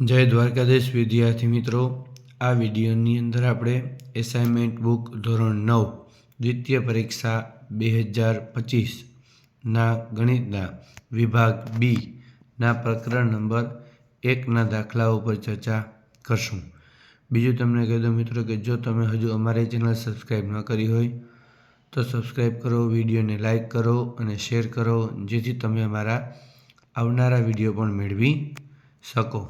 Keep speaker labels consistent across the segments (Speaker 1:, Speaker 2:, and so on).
Speaker 1: જય દ્વારકાધીશ વિદ્યાર્થી મિત્રો, આ વિડીયોની અંદર આપણે એસાઇનમેન્ટ બુક ધોરણ 9 દ્વિતીય પરીક્ષા 2025ના ગણિતના વિભાગ બી ના પ્રકરણ નંબર 1ના દાખલાઓ પર ચર્ચા કરશું. બીજું તમને કહી દઉં મિત્રો કે જો તમે હજુ અમારી ચેનલ સબસ્ક્રાઈબ ન કરી હોય તો સબસ્ક્રાઈબ કરો, વિડીયોને લાઇક કરો અને શેર કરો, જેથી તમે અમારા આવનારા વિડીયો પણ મેળવી શકો.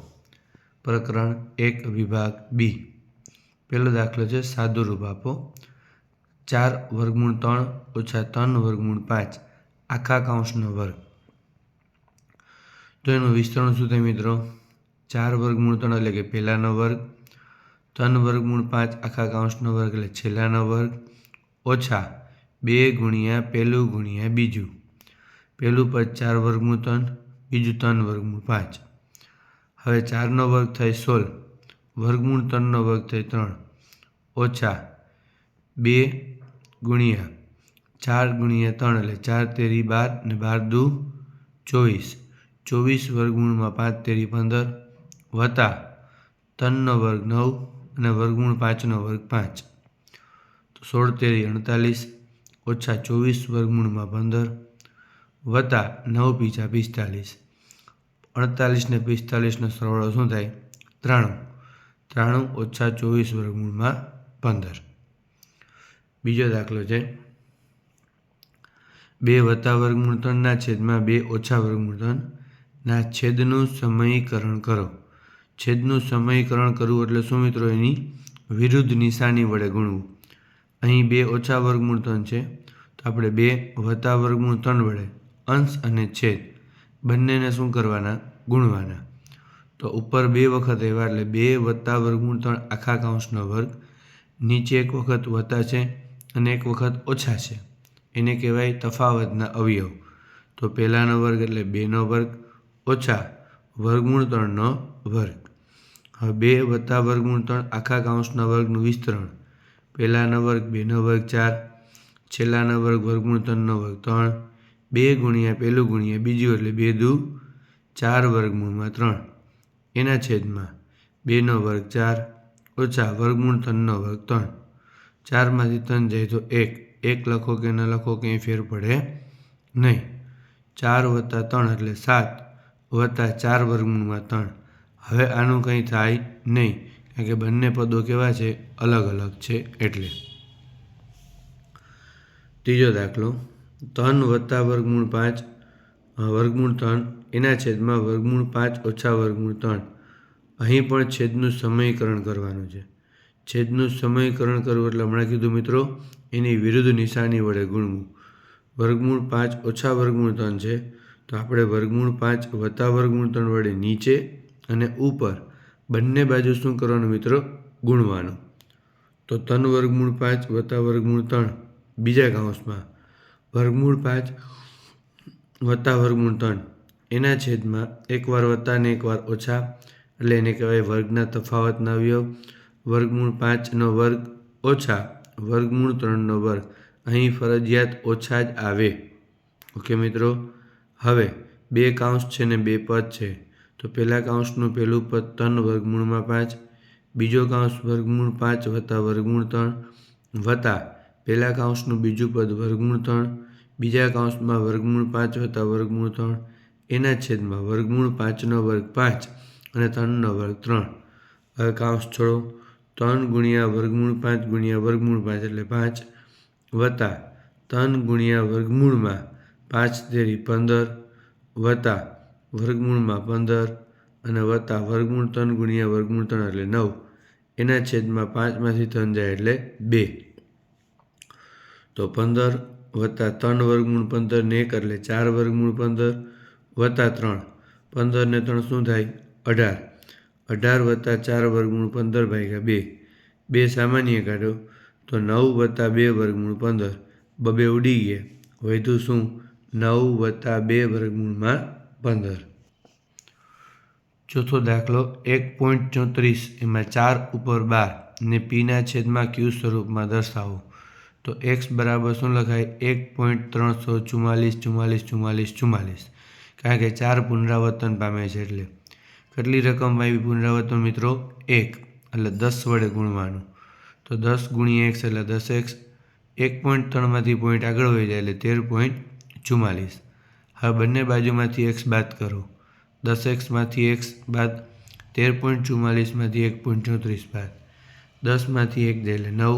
Speaker 1: પ્રકરણ 1 વિભાગ બી. પહેલો દાખલો છે સાદુરૂપ આપો. 4 વર્ગમૂળ 3 ઓછા 3 વર્ગમૂળ 5 આખા કૌંસનો વર્ગ. તો એનું વિસ્તરણ શું થાય મિત્રો? 4 વર્ગમૂળ 3 એટલે કે પહેલાનો વર્ગ, 3 વર્ગમૂળ 5 આખા કૌંસનો વર્ગ એટલે છેલ્લાનો વર્ગ, ઓછા 2 ગુણ્યા પહેલું ગુણ્યા બીજું. પહેલું પદ 4 વર્ગમૂળ 3, બીજું 3 વર્ગમૂળ 5. હવે 4નો વર્ગ થાય 16, વર્ગમૂળ 3નો વર્ગ થાય 3, ઓછા 2 ગુણ્યા 4 ગુણ્યા 3 એટલે 4 તેરી 12 ને 12 દુ 24, 24 વર્ગમૂળમાં 5 તેરી 15 વત્તા 3નો વર્ગ 9 અને વર્ગમૂળ 5નો વર્ગ 5. તો 16 તેરી 48 ઓછા 24 વર્ગમૂળમાં 15 વત્તા 9 પીછા 45. 48 ને 45નો સરવાળો શું થાય? 93. 93 ઓછા 24 વર્ગમૂળમાં 15. બીજો દાખલો છે 2 વત્તા વર્ગમૂળ 3ના છેદમાં 2 ઓછા વર્ગમૂળ 3ના છેદનું સમયીકરણ કરો. છેદનું સમયીકરણ કરવું એટલે શું મિત્રો? એની વિરુદ્ધ નિશાની વડે ગુણવું. અહીં 2 ઓછા વર્ગમૂળ 3 છે, તો આપણે 2 વત્તા વર્ગમૂળ 3 વડે અંશ અને છેદ બંનેને શું કરવાના? ગુણવાના. તો ઉપર 2 વખત આવ્યા એટલે 2 વત્તા વર્ગમૂળ 3 આખા કૌંસનો વર્ગ, નીચે એક વખત વત્તા છે અને એક વખત ઓછા છે, એને કહેવાય તફાવતના અવયવ. તો પહેલાનો વર્ગ એટલે 2નો વર્ગ ઓછા વર્ગમૂળ 3નો વર્ગ. હવે 2 વત્તા વર્ગમૂળ 3 આખા કૌંસના વર્ગનું વિસ્તરણ. પહેલાનો વર્ગ 2નો વર્ગ 4, છેલ્લાનો વર્ગ વર્ગમૂળ 3નો વર્ગ 3, 2 ગુણ્યા પહેલું ગુણ્યા બીજું એટલે 2 દુ 4 વર્ગમૂળમાં 3 એના છેદમાં 2નો વર્ગ 4 ઓછા વર્ગમૂળ 3નો વર્ગ 3. 4માંથી 3 જાય તો 1 લખો કે ન લખો કંઈ ફેર પડે નહીં. 4 વત્તા 3 એટલે 7 વત્તા 4 વર્ગમૂળમાં 3. હવે આનું કંઈ થાય નહીં, કારણ કે બંને પદો કેવા છે? અલગ અલગ છે એટલે. ત્રીજો દાખલો 3 વત્તા વર્ગમૂળ 5 વર્ગમૂળ 3 એના છેદમાં વર્ગમૂળ 5 ઓછા વર્ગમૂળ 3. અહીં પણ છેદનું સમયીકરણ કરવાનું છે. છેદનું સમયીકરણ કરવું એટલે હમણાં કીધું મિત્રો, એની વિરુદ્ધ નિશાની વડે ગુણવું. વર્ગમૂળ 5 ઓછા વર્ગમૂળ 3 છે, તો આપણે વર્ગમૂળ 5 વત્તા વર્ગમૂળ 3 વડે નીચે અને ઉપર બંને બાજુ શું કરવાનું મિત્રો? ગુણવાનું. તો 3 વર્ગમૂળ 5 વત્તા વર્ગમૂળ 3 બીજા કૌંસમાં વર્ગમૂળ 5 વત્તા વર્ગમૂળ 3 એના છેદમાં એકવાર વત્તા ને એકવાર ઓછા એટલે એને કહેવાય વર્ગના તફાવતના અવયવ. વર્ગમૂળ 5નો વર્ગ ઓછા વર્ગમૂળ 3નો વર્ગ. અહીં ફરજિયાત ઓછા જ આવે. ઓકે મિત્રો. હવે 2 કૌંસ છે ને 2 પદ છે, તો પહેલા કૌંસનું પહેલું પદ 3 વર્ગમૂળમાં 5, બીજો કૌંસ વર્ગમૂળ 5 વત્તા વર્ગમૂળ 3 વત્તા પહેલા કૌંસનું બીજું પદ વર્ગમૂળ 3, બીજા કૌંસમાં વર્ગમૂળ 5 વત્તા વર્ગમૂળ 3 એના છેદમાં વર્ગમૂળ 5નો વર્ગ 5 અને 3નો વર્ગ 3. હવે કૌંસ છોડો. 3 ગુણ્યા વર્ગમૂળ 5 ગુણ્યા વર્ગમૂળ 5 એટલે 5 વત્તા 3 ગુણ્યા વર્ગમૂળમાં 5 તેરી 15 વત્તા વર્ગમૂળમાં 15 અને વત્તા વર્ગમૂળ 3 ગુણ્યા વર્ગમૂળ 3 એટલે 9 એના છેદમાં 5માંથી 3 જાય એટલે 2. તો 15 વત્તા 3 વર્ગમૂળ 15 ને 1 એટલે 4 વર્ગમૂળ 15 વત્તા 3. 15 ને 3 શું થાય? 18. 18 વત્તા 4 વર્ગમૂળ 15 ભાગ્યા 2. 2 સામાન્ય કાઢો તો 9 વત્તા 2 વર્ગમૂળ 15. બબે ઉડી ગયા. વધ્યું શું? 9 વત્તા 2 વર્ગમૂળમાં 15. ચોથો દાખલો 1.34 એમાં 4 ઉપર 12 ને પીના છેદમાં ક્યુ સ્વરૂપમાં દર્શાવો. તો x બરાબર શું લખાય? 1.344 44 44, કારણ કે 4 પુનરાવર્તન પામે છે એટલે. કેટલી રકમ આવી પુનરાવર્તન મિત્રો? 1, એટલે 10 વડે ગુણવાનું. તો 10 ગુણ્યા x એટલે 10x. 1.3માંથી પોઈન્ટ આગળ વહી જાય એટલે 13.44. હવે બંને બાજુમાંથી x બાદ કરો. 10xમાંથી x બાદ, 13.44માંથી 1.34 બાદ, 10માંથી 1 જાય એટલે 9,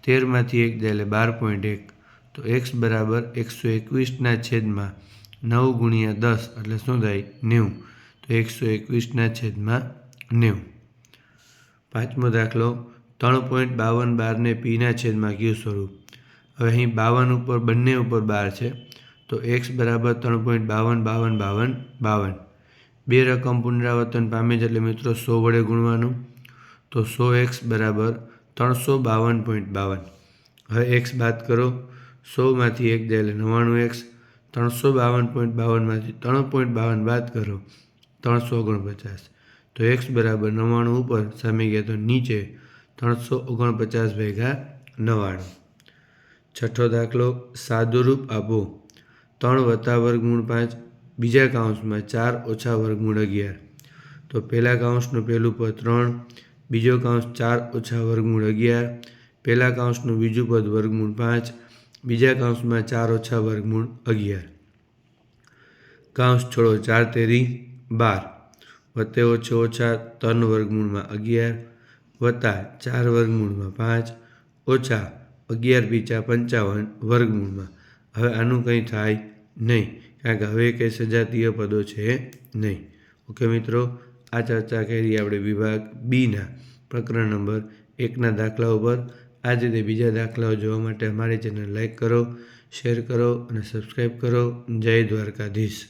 Speaker 1: 13માંથી 1 જાય એટલે 12.1. તો x બરાબર 121ના છેદમાં 9 ગુણ્યા 10 એટલે શું થાય? 90. તો 121ના છેદમાં 90. પાંચમો દાખલો 3.5212 પીના છેદમાં ક્યુ સ્વરૂપ. હવે અહીં 52 ઉપર બંને ઉપર 12 છે. તો x બરાબર 3.525252. બે રકમ પુનરાવર્તન પામે છે એટલે મિત્રો 100 વડે ગુણવાનું. તો 100x બરાબર 352.52. હવે x બાદ કરો. 100માંથી 1 જાય એટલે 99x. 352.52માંથી 3.52 બાદ કરો. 349. તો x બરાબર 99 ઉપર, સામે ગયા તો નીચે, 349 ભેગા 99. છઠ્ઠો દાખલો સાદુરૂપ આપો. 3 વત્તા વર્ગમૂળ 5 બીજા કાઉન્સમાં 4 ઓછા વર્ગમૂળ 11. તો પહેલા કાઉન્સનું પહેલું પદ 3, બીજો કાઉન્સ 4 ઓછા વર્ગમૂળ 11, પહેલા કાઉન્સનું બીજું પદ વર્ગમૂળ 5, બીજા કાઉન્સમાં 4 ઓછા વર્ગમૂળ 11. કાઉન્સ છોડો. 4 તેરી 12, વત્તે ઓછે ઓછા 3 વર્ગમૂળમાં 11 વત્તા 4 વર્ગમૂળમાં 5 ઓછા 11 પીચા 55 વર્ગમૂળમાં. હવે આનું કંઈ થાય નહીં, કારણ કે હવે કંઈ સજાતીય પદો છે નહીં. ઓકે મિત્રો, આ ચર્ચા કરી આપણે વિભાગ બીના પ્રકરણ નંબર 1ના દાખલાઓ પર. આ જ રીતે બીજા દાખલાઓ જોવા માટે અમારી ચેનલ લાઈક કરો, શેર કરો અને સબસ્ક્રાઈબ કરો. જય દ્વારકાધીશ.